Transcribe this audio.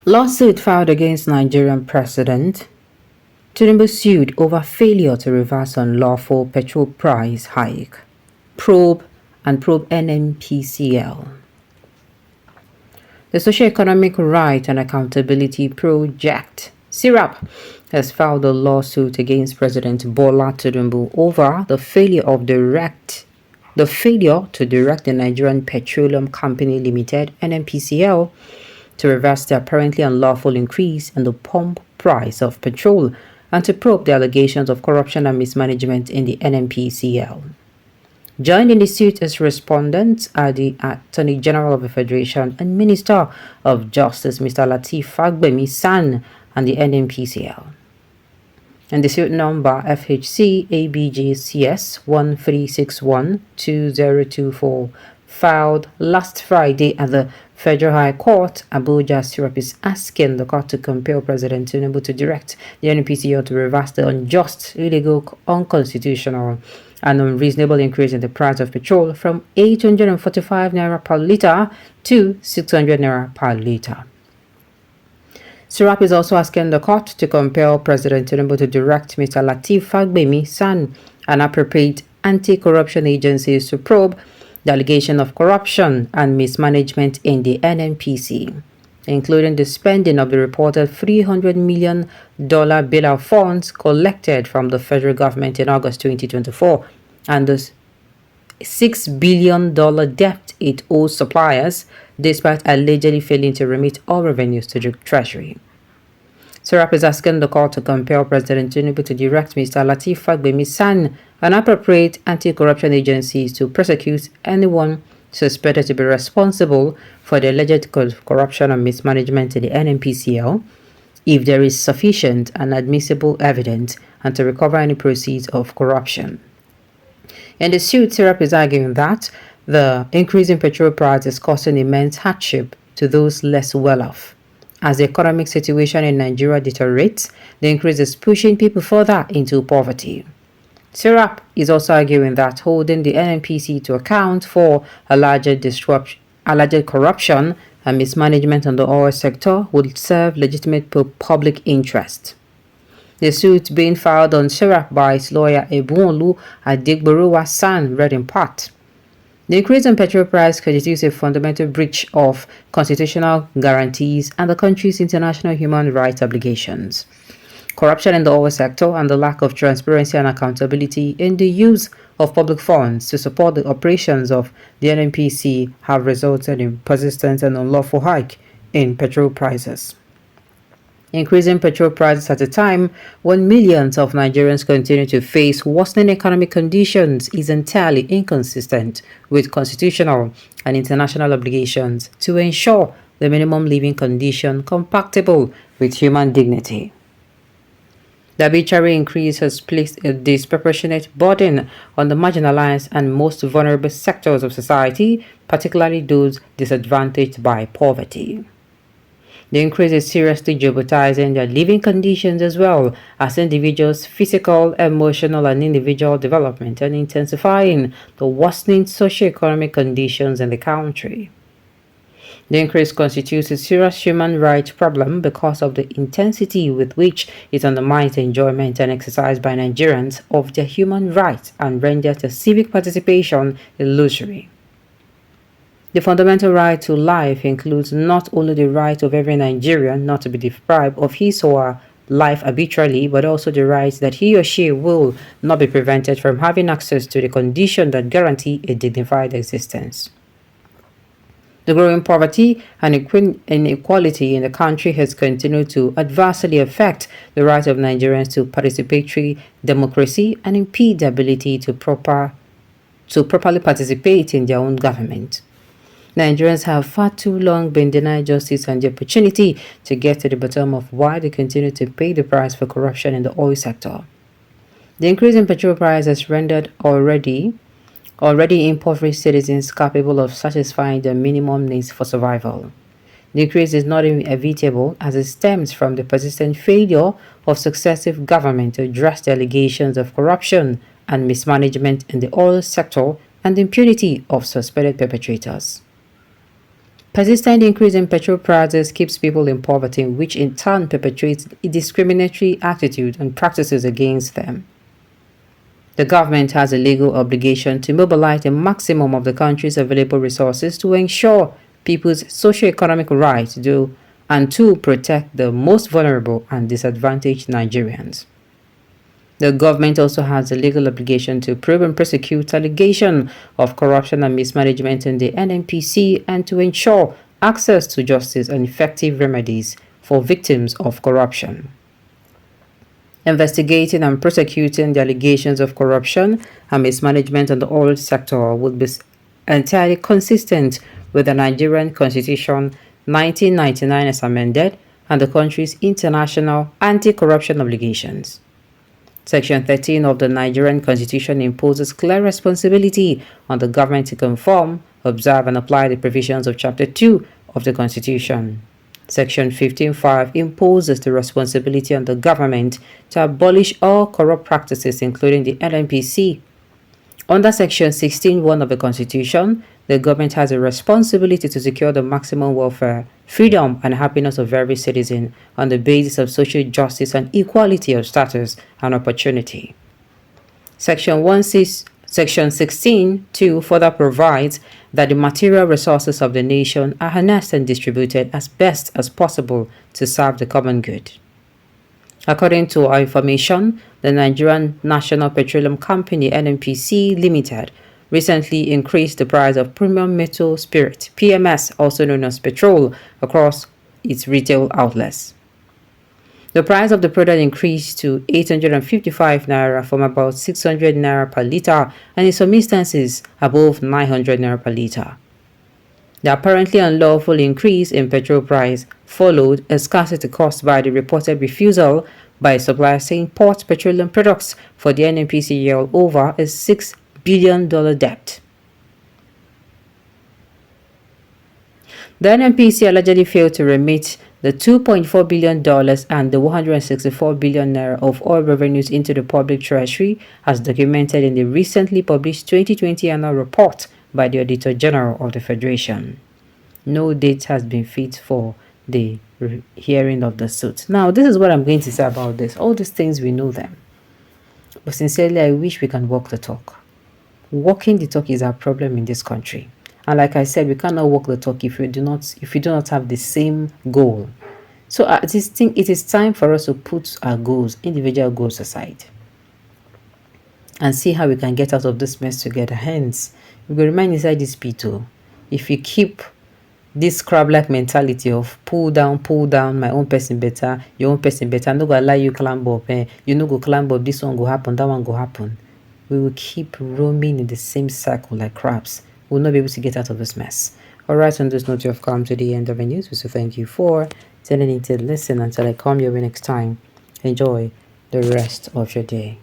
Lawsuit filed against Nigerian President Tinubu sued over failure to reverse unlawful petrol price hike. Probe NNPCL. The Socio-Economic Right and Accountability Project, SIRAP, has filed a lawsuit against President Bola Tinubu over the failure to direct the Nigerian Petroleum Company Limited (NNPCL) to reverse the apparently unlawful increase in the pump price of petrol and to probe the allegations of corruption and mismanagement in the NNPCL. Joined in the suit as respondents are the Attorney General of the Federation and Minister of Justice, Mr. Lateef Fagbemi-San, and the NNPCL. And the suit number FHC ABJCS 13612024, filed last Friday at the Federal High Court, Abuja, SIRAP is asking the court to compel President Tinubu to direct the NNPCL to reverse the unjust, illegal, unconstitutional, and unreasonable increase in the price of petrol from 845 naira per litre to 600 naira per litre. SIRAP is also asking the court to compel President Tinubu to direct Mr. Lateef Fagbemi-San and appropriate anti-corruption agencies to probe the allegation of corruption and mismanagement in the NNPC, including the spending of the reported $300 million bailout funds collected from the federal government in August 2024 and the $6 billion debt it owes suppliers, despite allegedly failing to remit all revenues to the Treasury. SIRAP is asking the court to compel President Tinubu to direct Mr. Lateef Fagbemi-San and appropriate anti-corruption agencies to prosecute anyone suspected to be responsible for the alleged corruption and mismanagement in the NNPCL if there is sufficient and admissible evidence, and to recover any proceeds of corruption. In the suit, SIRAP is arguing that the increase in petrol price is causing immense hardship to those less well off. As the economic situation in Nigeria deteriorates, the increase is pushing people further into poverty. SIRAP is also arguing that holding the NNPC to account for alleged corruption and mismanagement in the oil sector would serve legitimate public interest. The suit being filed on SIRAP by its lawyer Ebunolu Adegborowa-San read in part: the increase in petrol price constitutes a fundamental breach of constitutional guarantees and the country's international human rights obligations. Corruption in the oil sector and the lack of transparency and accountability in the use of public funds to support the operations of the NNPC have resulted in persistent and unlawful hike in petrol prices. Increasing petrol prices at a time when millions of Nigerians continue to face worsening economic conditions is entirely inconsistent with constitutional and international obligations to ensure the minimum living condition compatible with human dignity. The arbitrary increase has placed a disproportionate burden on the marginalized and most vulnerable sectors of society, particularly those disadvantaged by poverty. The increase is seriously jeopardizing their living conditions as well as individuals' physical, emotional, and individual development, and intensifying the worsening socio-economic conditions in the country. The increase constitutes a serious human rights problem because of the intensity with which it undermines the enjoyment and exercise by Nigerians of their human rights and renders their civic participation illusory. The fundamental right to life includes not only the right of every Nigerian not to be deprived of his or her life arbitrarily, but also the right that he or she will not be prevented from having access to the conditions that guarantee a dignified existence. The growing poverty and inequality in the country has continued to adversely affect the right of Nigerians to participatory democracy and impede their ability to properly participate in their own government. Nigerians have far too long been denied justice and the opportunity to get to the bottom of why they continue to pay the price for corruption in the oil sector. The increase in petrol price has rendered already impoverished citizens capable of satisfying their minimum needs for survival. The increase is not inevitable as it stems from the persistent failure of successive governments to address the allegations of corruption and mismanagement in the oil sector and the impunity of suspected perpetrators. Persistent increase in petrol prices keeps people in poverty, which in turn perpetuates a discriminatory attitude and practices against them. The government has a legal obligation to mobilize the maximum of the country's available resources to ensure people's socio-economic rights and to protect the most vulnerable and disadvantaged Nigerians. The government also has a legal obligation to probe and prosecute allegations of corruption and mismanagement in the NNPC and to ensure access to justice and effective remedies for victims of corruption. Investigating and prosecuting the allegations of corruption and mismanagement in the oil sector would be entirely consistent with the Nigerian Constitution 1999 as amended and the country's international anti-corruption obligations. Section 13 of the Nigerian Constitution imposes clear responsibility on the government to conform, observe, and apply the provisions of Chapter 2 of the Constitution. Section 15.5 imposes the responsibility on the government to abolish all corrupt practices, including the NNPC. Under Section 16.1 of the Constitution, the government has a responsibility to secure the maximum welfare, freedom, and happiness of every citizen on the basis of social justice and equality of status and opportunity. Section 16.2 further provides that the material resources of the nation are harnessed and distributed as best as possible to serve the common good. According to our information, the Nigerian National Petroleum Company (NNPC) Limited recently increased the price of premium metal spirit (PMS), also known as petrol, across its retail outlets. The price of the product increased to 855 naira from about 600 naira per litre and in some instances above 900 naira per litre. The apparently unlawful increase in petrol price followed a scarcity caused by the reported refusal by suppliers to import petroleum products for the NNPCL over a $6 billion debt. The NNPC allegedly failed to remit the $2.4 billion and the 164 billion naira of oil revenues into the public treasury, as documented in the recently published 2020 annual report by the Auditor General of the Federation. No date has been fixed for the hearing of the suit. Now, this is what I'm going to say about this. All these things, we know them. But sincerely, I wish we can walk the talk. Walking the talk is our problem in this country. And like I said, we cannot walk the talk if we do not have the same goal. So it is time for us to put our goals, individual goals aside, and see how we can get out of this mess together. Hence, we will remain inside this pit. If you keep this crab-like mentality of pull down, my own person better, your own person better, no go allow you climb up, you no go climb up, this one go happen, that one go happen. We will keep roaming in the same circle like crabs. We'll not be able to get out of this mess. Alright, on this note, you have come to the end of the news. So thank you for tuning in to listen. Until I come your way next time, enjoy the rest of your day.